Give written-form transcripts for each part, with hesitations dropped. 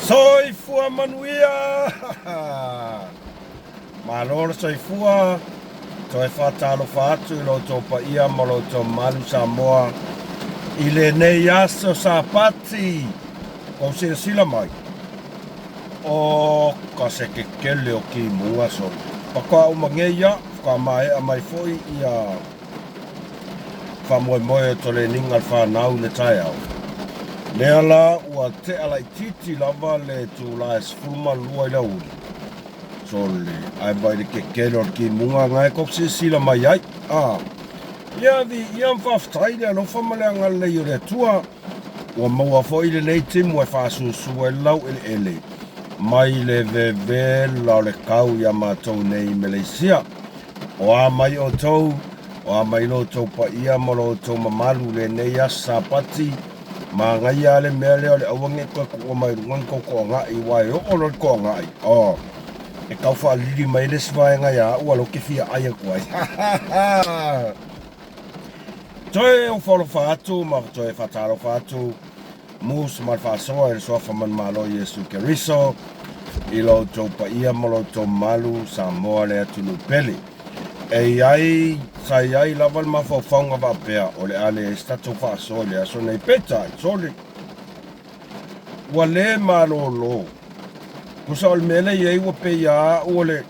Soifua manuia! Malora soifua, toi whatalo whatu I loto pa ia ma loto malu Samoa I le nei aso sa pati o sila mai. O ka se ke kele o ki mua so. Paka umangeia, ka mai a mai foi ia whamoe moe to le ningal whanau le tai au. Lea la ua te ala I titi lava le tu la esfuma lua I la uri. So le ai bai le ke kele o ki munga ngai kok se sila mai ai. Ia di ia mwhaftai le alofa maleanga le I le tua. Ua maua fo I le nei timu e whaasusu e lau ele. Mai le veve lau le kau ia mātou nei Malaysia. O a mai o tau, o a mai lo tau pa ia ma lo tau mamalu le nei asa pati. Ma ngai a le mea leo le awange koe kua mai rungan koko ngai wai o lo ko ngai. E kau wha liri mai le sivai ngai a ua lo ke fia aia kuai. Toi o whalo whaatu, ma toi whataro whaatu. MUSS Ma Le Fa'asoa e soa man malo Yesu Keriso I lo tau pa ia ma lo tau malu Samoa le atunu peli. E ai sai ai lava le mawhauwhaunga wapea o le ale e statu Fa'asoa le aso nei peta soli. Ua le malo lo. Kusa o le mele i eiwa pe ia o le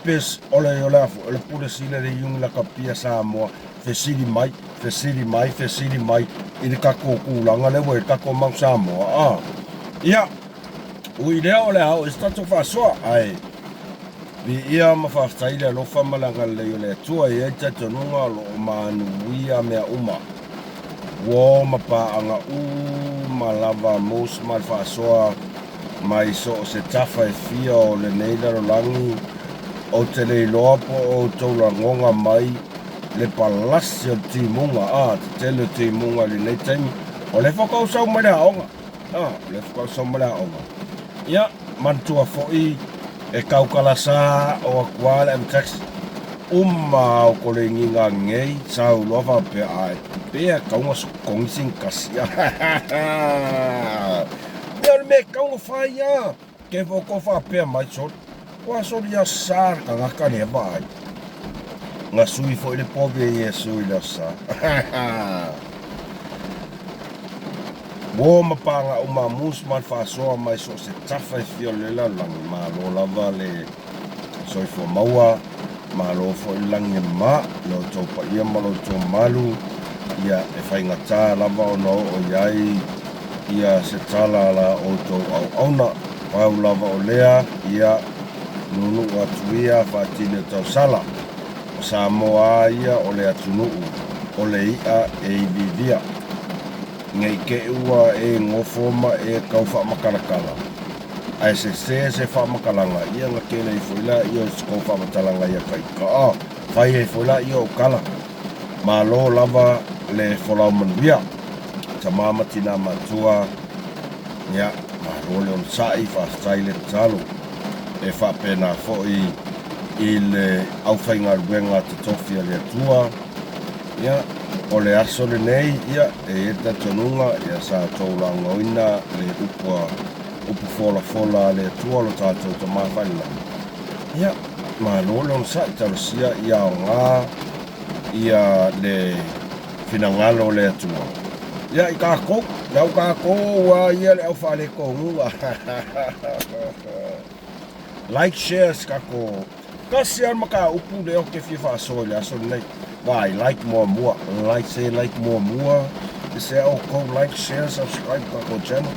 pes o le afu o le pule sile le yung la kapia Samoa fesiri mai I le kako kulanga le wei kako mau Samoa. Ia, ui lea o le hao e statu Fa'asoa ai. Vi ia ma whaftai le alofa malanga le o le tua I eita tonunga lo o manuia mea uma. Wo ma paanga ma lava MUSS Ma Le Fa'asoa mai so o se tafa e fia o le neilaro langi o te le iloa po o taulangonga mai le palasi o timunga, te tele timunga li nei taimi. O le whakau sau mai le haonga. Le whakau sau mai le haonga. Ia, mantua fo'i e kaukalasa o akuale am taxi. O ko le nginga ngei, sau lofa pe ai. Pea kaunga su kongising kasi. Ia le me kaunga whaia. Ke whakofa pea mai sot. Kua sot ia sar ka ngaka ne vai. Nga sui fo le pobe Yesu I le sa. Wo mapanga uma MUSS Ma Le Fa'asoa mai so se tafa I fio le la langi ma lo lava le soi fo maua ma lo fo I langi ma lo tau pa ia ma lo tau malu ia e whai ngata lava o no o iai ia se tala la o tau au auna pau lava o lea ia nunu atu ia whatine tau sala. Samoa ia o le atunuu, o le ia e vivia. Ngai ke ua e ngofo ma e kau whaamakalakala. Ai se whaamakalanga ia nga kele I fuila ia o skou whaamatalanga ia kaika. Whai e fuila ia o kala. Ma lo lava le wholau manuia. Ta mamatina matua. Ia, ma lo le on sai whaastai le talo. E whapena fo'i I le awhainga ruenga te tofia le atua. Ia, o le aso le nei, ia, e eta tonunga, ia sa tōlanga oina, le upu fola le atua lo tātou ta mawhaina. Ia, ma lole on sa I tarosia, ia o ngā, ia le finangalo le atua. Ia, I kako, iau kako, wa ia le au whale kongu. Like, shares, kako. Kasi al maka upu le o ke fia Fa'asoa le aso nei. Vai, like more mua. Like more mua. Te se au ko like, share, subscribe kako channel.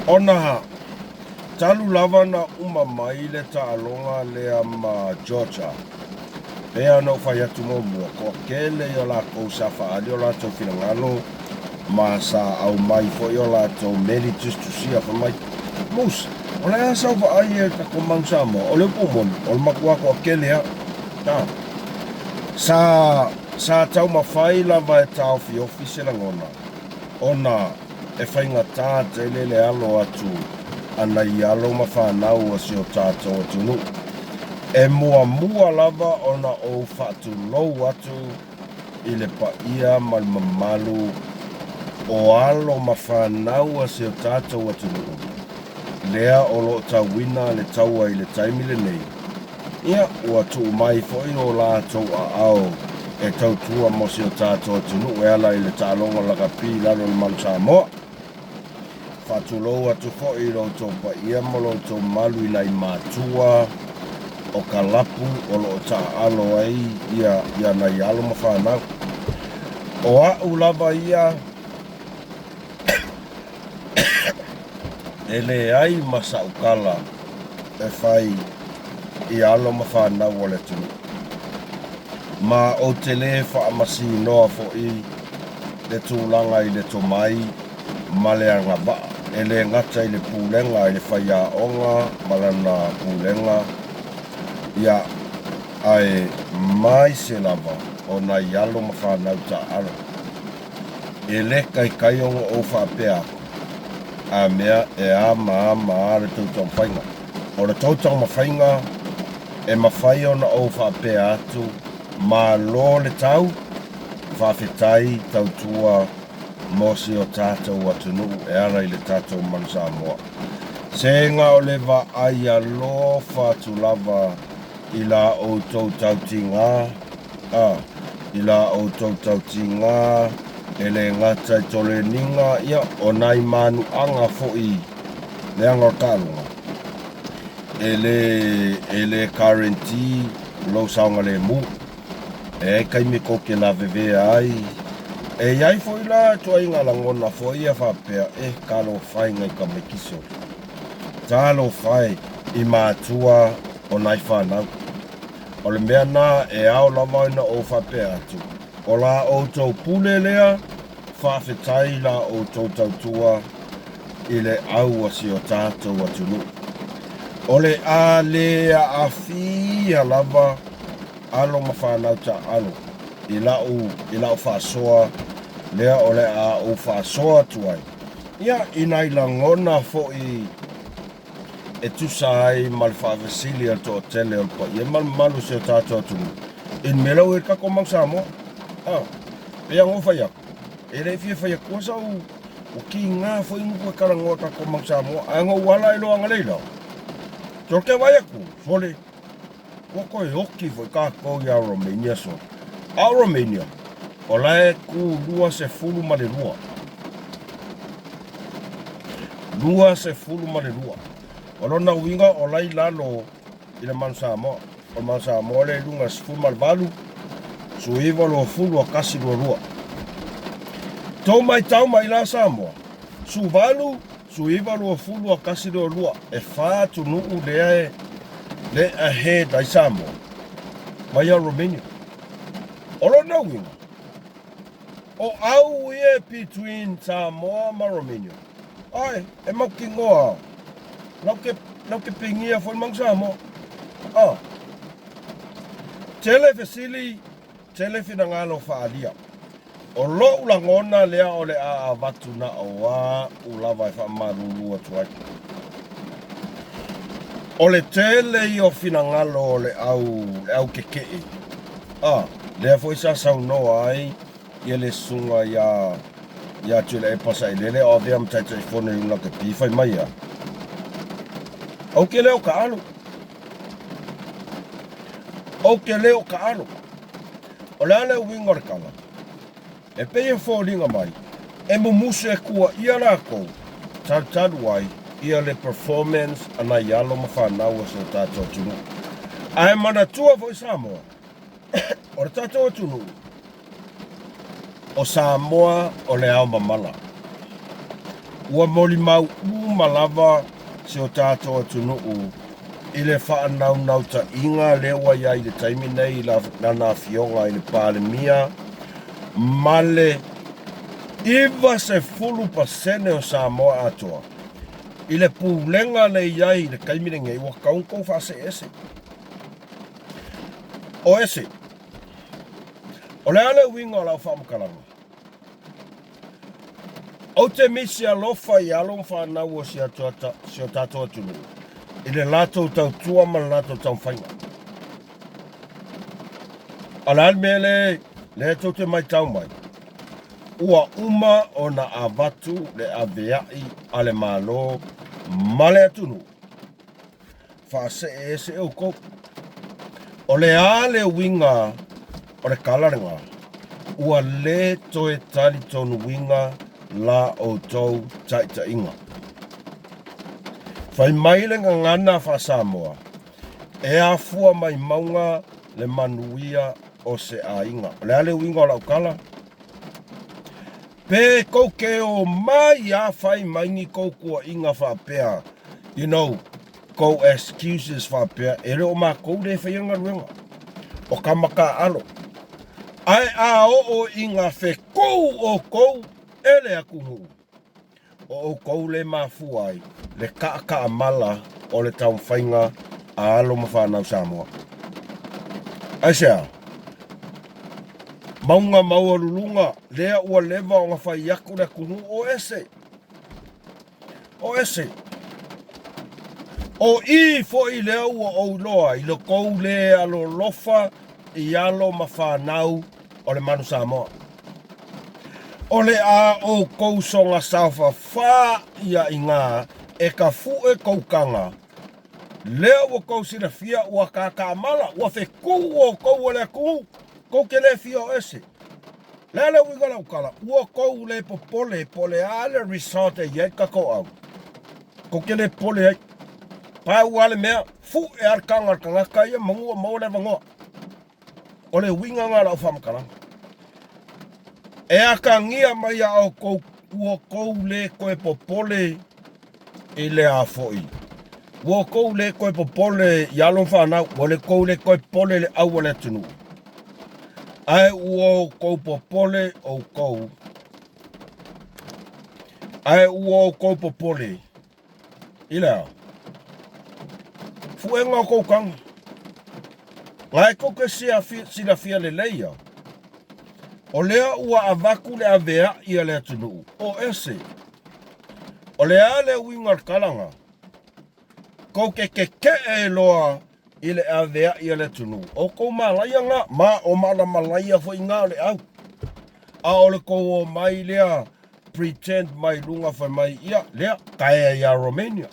Ona ha. Talu lava na uma mai le ta'alonga lea ma Georgia. Pea no whai atu mo mua. Ko kele I o la kou sa whaali o la tau finangalo. Ma sa au mai fo I o la tau meli tustusia fa mai. MUSS. O le a sau wa ai e kako mang Samoa, o le pomon, o le makua ko akele ha. Sa tau mawhai lava e tau fi ofise la ngona. Ona e whainga tā te lele alo atu, ana I alo ma whanau a si o tātou atu nu. E mua lava ona o whatu lou atu, I le pa ia mal mamalu, o alo ma whanau a si o tātou atu nu. lea o lo tauina le taua i le taimi le nei. Ia ua tuu mai fo'i o lātou a ao e tautua mo si o tātou tunu e ala i le tālonga laka pi lalo le Manu Samoa. Whatulou atu fo'i lo tau pa ia mo lo tau malu i nai mātua o ka lapu o lo ta alo ai ia nai alo ma whanau. O a ulava ia e le ai masa ukala e whai i alo ma whanau o le tunu. Ma o te le whaamasi noa fo'i le tūlanga i le tomai ma le anga baa. E le ngata i le pūlenga i le whaia onga malana pūlenga ia ai mai se lava o nai alo ma whanau ta alo. E le kai onga o whapea a mea e a maa le tautau mawhainga. O le tautau mawhainga e mawhai ona o whapea atu ma lo le tau whawhetai tautua mosi o tātou atunu e ara i le tātou Manu Samoa. Senga o le wa ai a lo whatu lava i la o tau tautinga, i la o tau tautinga, e le ngata i tole ninga, ia o nai manu anga fo'i le anga kalunga. E le currenti lo saunga le mu, e kai me koke la veve ai, e iai fo'i la tua inga la ngona fo'i a whapea e kalo whai ngai ka me kiso. Talo whai i mātua o nai whanau. O le mea nā e ao lava ina o whapea atu. O la o tau pule lea, whawhetai la o tau tautua i le aua si o tātou atunu. O le a lea a fia lava alo ma whanau ta alo. I lau whasoa lea o le a o whasoa tuai. Ia inai la ngona fo'i e tusai mal whawesili al to tele al pa. Ia malu se o tātou atunu. In melau e kako Manu Samoa. Pea ngō whaiak. E rei fia whaiak kua sau o ki ngā fo'i ngua karangoa kako Manu Samoa. A ngō wala ilo anga leila. Torke waiaku, sole. Koko e oki foi kako i a Romania so. A Romania, o lae ku lua se fulu ma le lua. Lua se fulu ma le lua. O lona uinga o lai lalo i le Manu Samoa. O Manu Samoa le lunga se fulu ma le valu. Suiva lo fulu a kasi lua. Tau mai tau mai la Samoa. Su valu, suiva lo fulu a kasi lua. E whātu nuu le ahe dai Samoa. Mai a Romania. O lona uinga. O au e between Samoa ma Romania. Ai, e mau ki ngoa. Lau ke pingia foi Manu Samoa. Tele fesili, tele fina ngalo whaalia. O lo ulangona lea o le a watu na oa ulawa e whamarulu atu ai. O le tele i o fina ngalo o le au kekei. Lea foi sa sau noa ai, ia le sunga ia tule e pasa i lele o vea mtaita i fone i unaka pifai mai a. Au ke leo ka alo. O ke leo ka alo. O lea leo wingor kala. E peye fōringa mai. E mumuse kua ia rako. Taru ai. Ia le performance ana ialo ma whanau so tātou tunu. Ai mana tua voi Samoa. O le tātou tunu. O Samoa o le ao mamala. Ua moli mau malava se o tātou tunu i le whaanau ta inga lewa ia i le taimi nei la na fionga i le palemia male iwa se fulu pasene o Samoa atoa i le pūlenga le iai le kaimine ngai ua kaunkou whase ese o ese o le ale winga o lau whaamakalanga o te misi alofa i alo whanau o si o tātou tunu i le lato tau tua ma lato tau whainga. Alal mele le tau te mai tau mai. Ua uma o na avatu le aveai ale malo male atunu. Fa'ase e se o kou. O le a le winga o le kalarenga. Ua le toe tali tonu winga la o tau taita inga. Fai mai le ngana fa Samoa. E a fua mai maunga le manuia o se a inga. Le ale winga o la ukala. Pe kou ke o mai a fai maingi kou kua inga fa pea. You know, kou excuses fa pea. Ere o ma kou le whaianga ruenga. O kamaka alo. Ai a o inga feku'u o kou ele akuguu. O kou le mafuai le ka mala o le tau whainga a alo mawhanau Samoa. Ai sea, maunga maua lulunga lea ua leva o ngā whai aku le akuguu o ese. O ese. O I fo I lea ua o loa I lo kou le alo lofa I alo mawhanau o le manu Samoa. O le a o kou songa saufa wha ia I ngā e ka fu e koukanga. Lea ua kou sira fia ua ka mala ua feku'u o kou le akuguu. Kou ke le fia o ese. Lea le wigala ukala ua kou le popole po le a le resort e iai ka kou au. Kou ke le pole ai. Pai ua le mea fu e arkanga ka ia mangua mau le vangoa. O le winga ngā lau whamakaranga. E a ka ngia mai a o kou ua kou le koe popole I le a foi. Ua kou le koe popole I alon whanau. Ua le kou le koe pole le aua le tunu. Ai ua kou popole o kou. Ai ua kou popole. I lea. Fuenga o kou kanga. Ngai kou ke sila fia le leia. O lea ua avaku le avea ia le atunu. O ese. O lea le wingar kalanga. Kou ke e loa I le avea ia le atunu. O kou malaya nga. Ma o mala malaya fo inga le au. A o le kou o mai lea. Pretend mai lunga fai mai ia. Lea kaya ia Romania.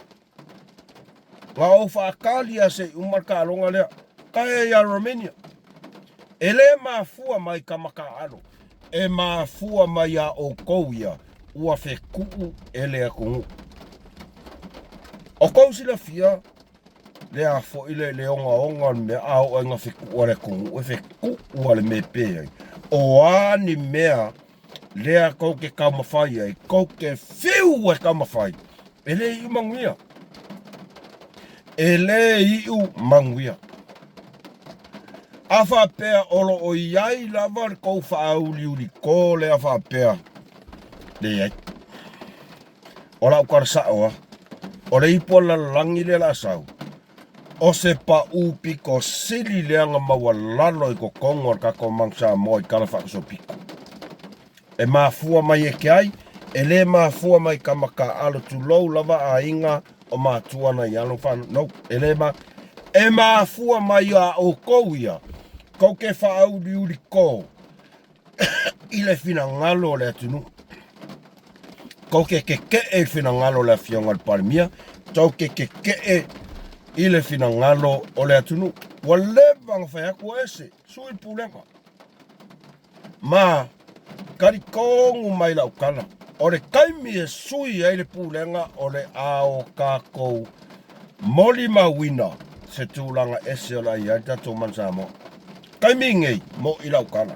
Nga o whaakalia se umarka alonga lea. Kaya ia Romania. Ele mafua mai kamaka alo. E mafua mai a o kou ia. Ua feku'u ele akuguu. O kou sila fia. Lea fo ile le onga mea au nga feku'u ale akuguu. E feku'u ale me pe. O ani mea. Lea kou ke kaumawhai ai. Kou ke whiu e kaumawhai. Ele iu manguia. Ele iu manguia. A whapea olo o iai lava kou whaauliuri ko le a whapea. Le iai. O lau karasaoa. O le ipo la langi le la sau. O se pa upi ko sili leanga maua lalo I ko kongo ka ko mangsa mo I kala whakaso piko. E mafua mai e ke ai. E le mafua mai kamaka alo tu lou lava a inga o matuana I alo whanu. No, e le ma. E mafua mai a o kou ia. Kou ke whaauliuri ko. I le whina ngalo le atunu. Kou ke e whina ngalo le whionga le parimia. Tau ke e I le whina ngalo o le atunu. Wa levanga whaiaku ese. Sui pulenga. Ma. Kari kongu mai lau kala. O le kaimi e sui ai le pulenga o le ao kākou. Moli mawina. Se tūlanga ese o la iai tato mansamo. Kaimi ngei mo I lau kala.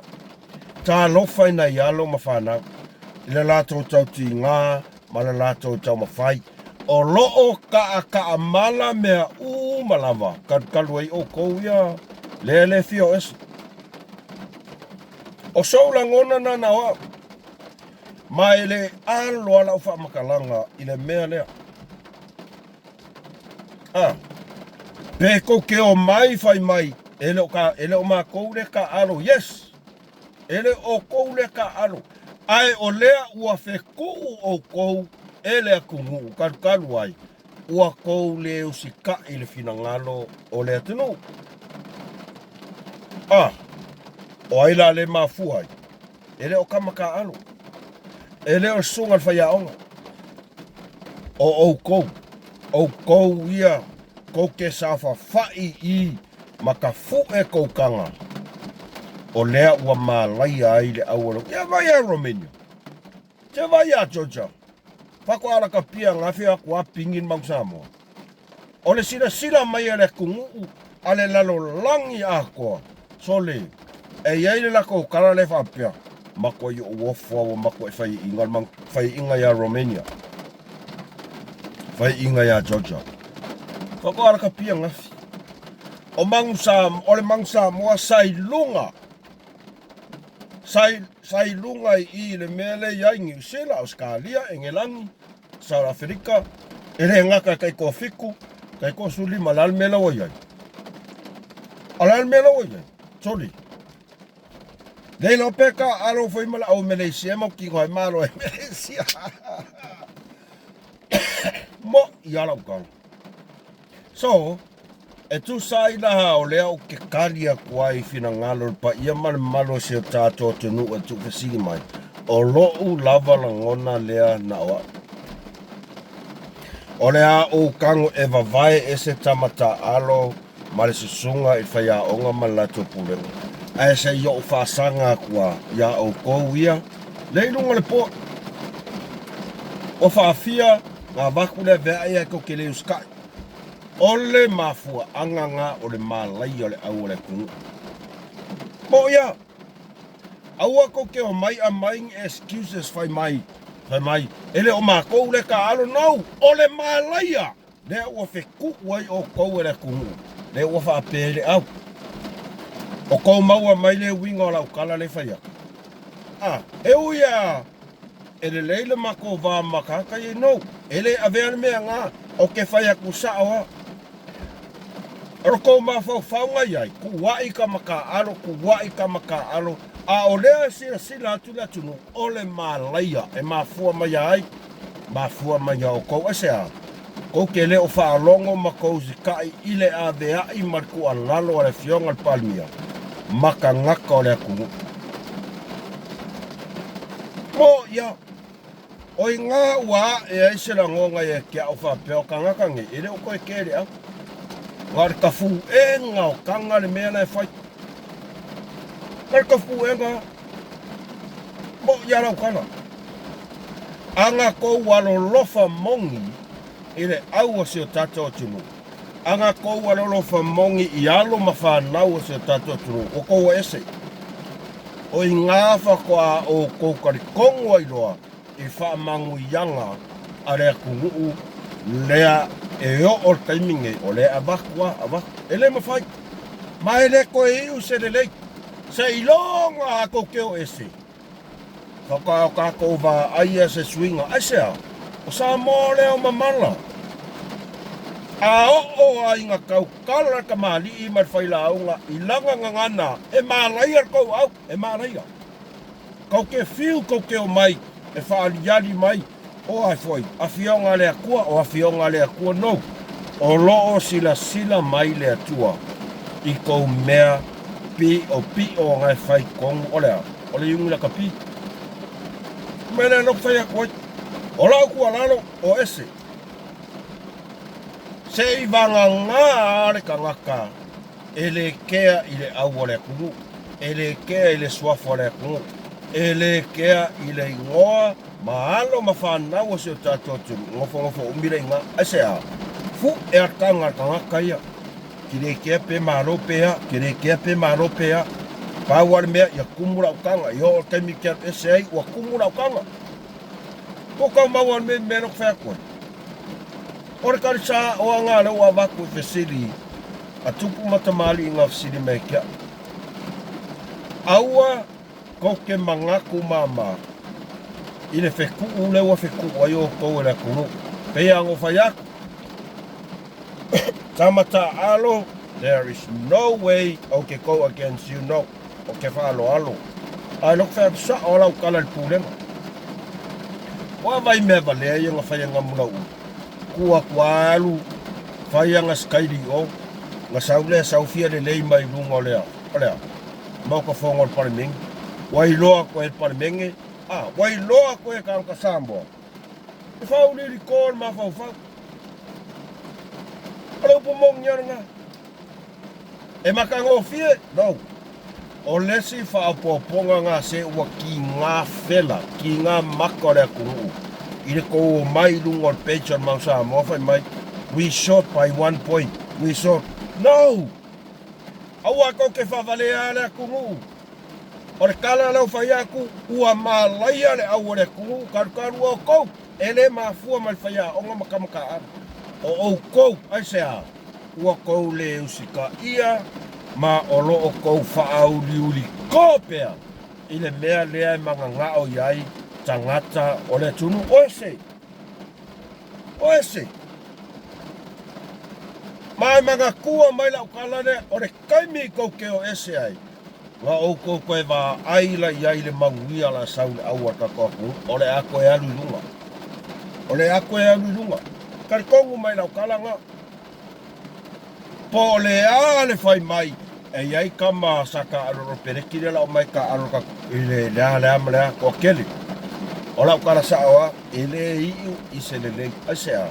Tā lofai na ialo mawhanau. I le lato tau ti ngā. Ma le lato tau mawhai. O loo ka mala mea malava. Kalu ai o kouia. Le fio ese. O soula ngona na nawa. Ma ele alo ala ufa makalanga I le mea lea. Peko ke o mai fai mai. Ele o ma kou le ka alo. Yes. Ele o kou le ka alo. Ai o lea ua feku'u o kou. Ele akuguu. Kalu ai. Ua kou le usika I le finangalo o le atunu. O aila le mafuai. Ele o kamaka alo. Ele o sunga whaiaonga. O kou. o kou ia, kou ke safa fai I, maka fu e kou kanga. O lea ua malaia ai le aualo. Ia vai a Romania. Ia vai a Georgia. Whako ala ka pia ngafi a kua pingin mang Samoa. O le sila mai a le kungu a le lalo langi a koa. So le, e iei le lako kala le whapia. Mako I o wofua o mako e whai inga ia Romania. Whai inga ia Georgia. Whako ala ka pia ngafi. O le mang Samoa sai lunga. Sai lunga I le mele ia New Zealand, Australia, Engelangi, South Africa, e le ngaka kai ko feku'u, kai ko suli malal mela o iai. Alal mela o iai, soli. Dei lo peka alo foi mala o Malaysia mo ki ngoi malo e Malaysia. Mo iala ukang. So, e tu sai la o lea o ke kalia kuai fina ngalo pa ia malo se o tātou tunu e tu kasigi mai. O loo lava la ngona lea na oa. O lea o kango e vavai e se tamata alo ma le susunga I whaia onga malato pulenga. E se i o whaasanga kua ia o kou ia. Leilunga le po. O whaafia ngā waku le vea ia ko ke leu skai. Ole mafua anganga o le malai o le au o le kungu. Mo ia. Aua ko ke o mai a mai excuses fai mai. Ele o mākou le ka alo nau. O le malai a. Le ua feku'u ai o kou e le kungu. Le ua whaapele au. O kou maua mai le winga o lau kala le whaia. E uia. Ele leile mako vā makaka I no. Ele avea mea ngā. O ke whaia kusa oa. Roko mawhauwhaunga iai, ku wai ka maka alo, a o lea sila atu le tunu, o le malaia, e mafua mai ai, mafua mai o kou asea. Kou ke leo whaalongo ma kou zikai ile a vea I marku a lalo a le fionga palmia, maka ngaka o le kungu. Mo ia, oi ngā ua e aisela ngonga e kia o whapeo ka ngaka nge, ele o koe kere au. Ngāre ka fu e ngā o kanga le mea nei whai. Ngāre ka fu e ngā. Mo ia rau kana. Anga kou alo lofa mongi I le au o seo tato tunu. Anga kou alo lofa mongi I alo mawhanau o seo tato tunu. O kou ese. O I ngā whakoa o kou karikongo I loa I whaamangu ianga a rea kungu lea e o o taiminge o le avakua ele mawhai ma ele ko e iu se lelei se ilonga ako keo ese whaka o kako wa aia se swinga aisea o sa mole o mamala a o a inga kau kala ka mali I marwhaila aunga I langa ngangana e malaia kou au e malaia kau ke fiu kau keo mai e whaaliali mai o ai foi, a fionga le akua o a fionga le akua no. O loo sila mai le atua. I kou mea pi o ngai whai kongu o lea. O le yungu la ka pi. Mene nok whai akua. O lau kua lalo o ese. Se I vanga ngā are ka ngaka. Ele kea I le au o le kungu. Ele kea I le suafo o le kungu. Ele kea I le ingoa. Mahalo mawhanau o seo tātou tunu, ngofo umira I ngā, asea, fu e atanga ngaka ia, kire kea pe maro pea, pāware mea ia kumura o kanga, I ho o taimi kia ese ai, ua kumura o kanga. Kokau mauan me mero whakoi. Ore kari sā o ngā leo a waku I whesiri, a tupu matamali I ngā whesiri mea kia. Aua, koke mangaku mama, I le feku'u lewa feku'u ai o kou e le kunu. Pea ango whai aku. Tamata alo, there is no way o ke kou against you, no. O ke whaalo alo. Ai lok whai apsa o lau kala le pūlenga. Wa vai mea valea I nga whai anga muna u. Kua alu, whai anga skairi o. Nga saulea saufia le lei mai runga o lea. O lea, mau ka whonga o le parimengi. Wai loa koe le parimengi. Wai loa koe ka Samboa. E whau liri kōr ma whau. pomong nga. E makango fie, no. O lesi whaapoponga ngā se ua ki ngā whela, ki ngā makore akuguu. I le kou mai lungo page on Mount Samoa whai mai, we short by 1 point. We short. No! Aua ko ke whawale ale akuguu. O le kala lau whai aku, ua mālaia le au le akuguu, karu o kou. Ele mafua mai whaia, onga makamaka ana. O kou, ai se a. Ua kou le usika ia, ma olo o kou whaauli kōpea. I le mea lea manga ngao iai, tangata o le tunu oese. Oese. Mai manga kua mai lau kalane, o le kaimi kou ke o ese ai. Nga o kou koe wā aila iai le manguia la saule aua kakoku, o le ako e alu lunga. O le ako e alu lunga. Kari kongu mai lau kalanga. Po le a le whai mai, e iai kama saka aloro pereki le lau mai ka aloro i le lea malea ko keli. O lau kala saoa, e le iu i se le lei, ai se a.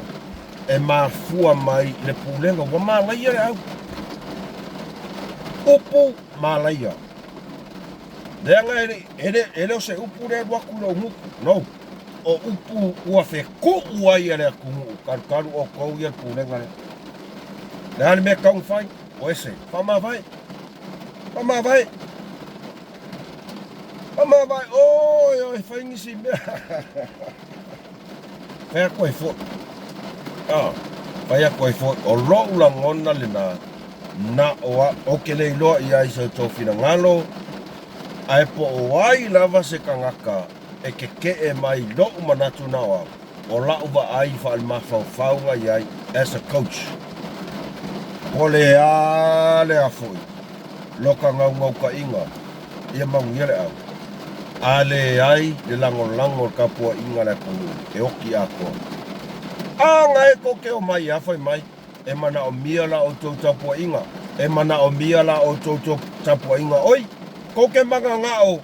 E mafua mai le pulenga, wa malaia le au. Upu malaia. Leanga ele o se upu le waku lo muku, no. O upu ua feku'u ai ele akuguu, karu o kou ia pulenga le. Leane me kaung whai, o ese, whamawhai. Whamawhai. Whamawhai, oi, whaingisi mea. Whai a koe fo. Whai a koe fo, o lou la ngona le na oa, o ke lei loa ia i sa tōwhina ngalo, ai po o ai lava se kangaka, e ke e mai lou manatu na oa, o lau wa ai whaal mawhauwhaunga iai as a coach. O le a le a fui, loka ngau ka inga, ia maungia le au. A le ai, le lango kapua inga le kunu, e oki a koa. A ngai ko ke o mai a whai mai, e mana o mia la o tau tapua inga, e mana o mia la o tau tapua inga, oi, ko ke manga ngao,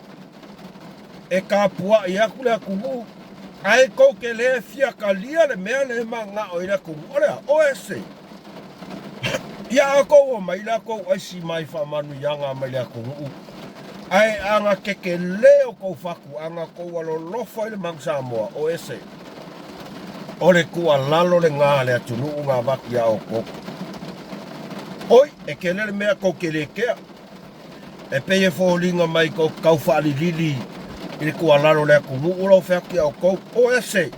e kapua i aku le akuguu, ai ko ke le fia kalia le mea le ma ngao i le akuguu, olea, o ese. Ia ako o mai la ko ai si mai whamanu ianga mai le akuguu. Ai anga keke leo kou whaku, anga kou alo lofa i le Mount Samoa, o ese. O le kua lalo le ngā le atunu ngā waki a o koko. Oi, e ke lele mea kou ke le kea. E peye fōlinga mai kou kau whaali lili i le kua lalo le akuguu uro whaki a o kou, o ese.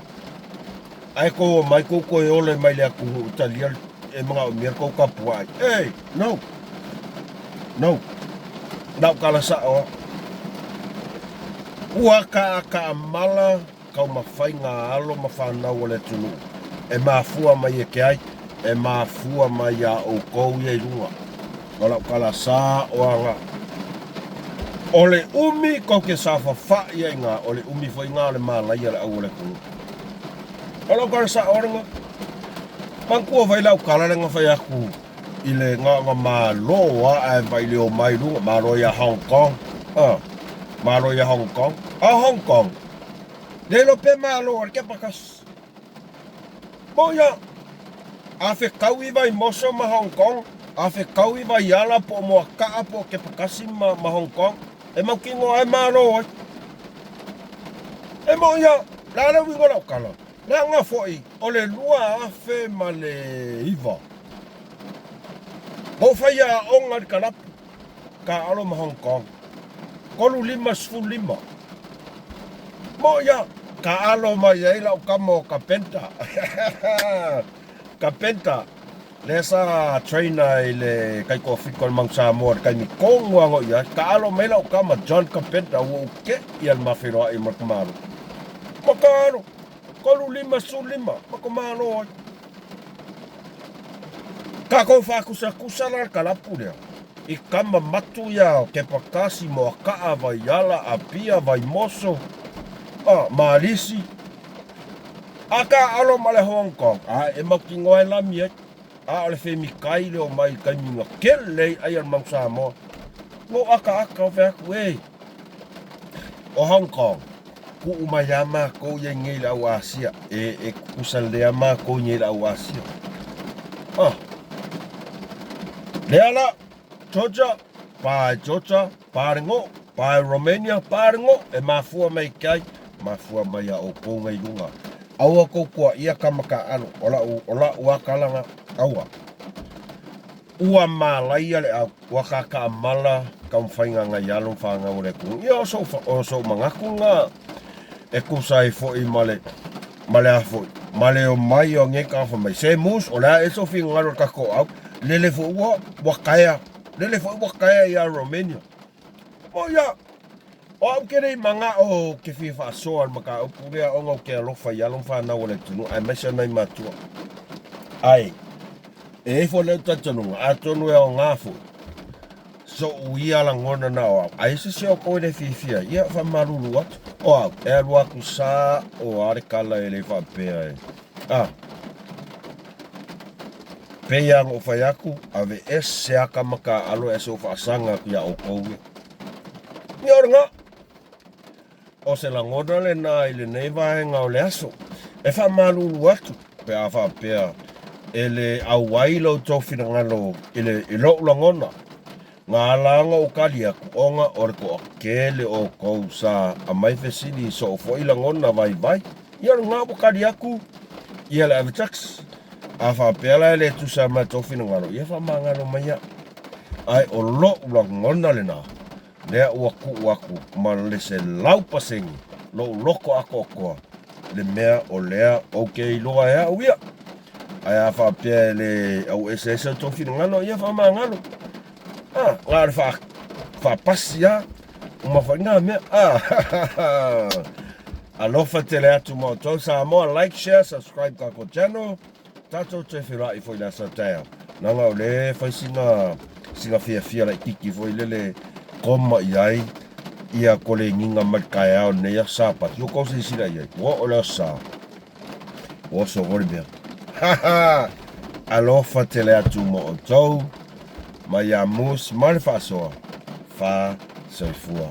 Ai kou o mai kou koe ole mai le akuguu talia e mga o mea kou kapuai. Hey, no. No. Nau kala sao. Ua ka amala kau mawhai ngā alo mawhanau o le tunu. E mafua mai e ke ai, e mafua mai a o kou i e runga. Nau kala sa o anga. O le umi kou ke sa whawhai ai ngā, o le umi whai ngā le mālai le au o le kunu. Nau kala sa o ringa. Mangkua vai lau kalarenga whai aku i le ngā māloa e vai leo mai runga, māloa ia Hong Kong. Māloa ia Hong Kong. Hong Kong. Lelo pe māloa, ke pakas. Mo ia, a whekau i vai moso ma Hong Kong, a whekau i vai ala po moa kaa po ke pakasi ma Hong Kong, e mau kingo ai māloa. E mo ia, lale wingo lau kala. Nā ngā fwoi, o le lua awhe ma le iwa. Mo whai a onga di kalapu, ka alo ma Hong Kong. Kolu 5.5. Mo ia, ka alo ma iei lau kamo ka penta. Ka penta. Le sa trainer i le kai kofokofo Mount Samoa, kai mi kongua ngo ia, ka alo mai lau kama John Kapenta ua uke i al mawhiroa i makamaro. Makaro. Kolu 5.5, mako malo ai. Ka kou whakusa la kalapu lea. I kama matu ia ke pakasi mo a kaa vai ala, a pia vai moso. Maalisi. A ka alo ma le Hong Kong. E mau ki ngoe lami ai. O le whemi kai leo mai kai minga kele ai al Mount Samoa. Ngo aka o whaku e. O Hong Kong. Ku umayama ko ye ngei la au Asia e kusal le ama ko ngei la au Asia. Leala, Georgia, pa Georgia, parengo, pa Romania, parengo, e mafua mai kai, mafua mai a o konga i runga. Aua koukua ia kamaka alo, ola ua kalanga, aua. Ua malaia le au, wakaka amala, kamwhainga ngai alo whanga ure kung. Ia oso mangaku ngā, e kusai fo i male afo, male o mai o nge ka mai. Se mus, o lea e so fi ngaro kako au, lele fo ua wakaya ia Romania. O ia, o au kere manga o ke fi whaasoa maka au purea o ngau ke alofa i alon whanau le tunu, ai mesa nei matua. Ai, e fo leu tatanunga, a tonu e o ngāfu. So uia la ngona na o au, ai se o koe le fifia, ia whamaruru atu. O au, e alua ku sā o are kala e le whapea e. Pea o whai aku, ave se aka maka alo e so whaasanga kia o kouwe. Ni oringa, o se la ngona le nā i le nei vaenga o le aso, e whamaruru atu, pea whapea, e le au wailo tōwhina ngalo, i lo la ngona. Ngā langa o kali aku onga ore ko akele o kou sa a mai whesini so o fwoi la ngona vai. Ia ngā o kali aku, ia le avitax, a whapela le tu sa mai tōwhina ngaro, ia whamangaro mai a. Ai o lo la ngona le nā, lea ua aku, ma le se laupasengi, lo loko ako koa, le mea o lea o ke iloa ea uia. Ai a whapea le au ese tōwhina ngaro, ia whamangaro. Ngāre whapasi a, umawhainga mea, alofa te lea tu mo tau sa moa, like, share, subscribe kako channel, tato te whirai fwoi la sa teo. Nanga o le whai singa fia lai kiki fwoi lele koma i ai, ia kole nginga matkai au nei a sa pati, o kose sira i ai, o le sa, o so gori mea. Alofa te lea tu mo tau, mai a MUSS Ma Le Fa'asoa, fa soifua.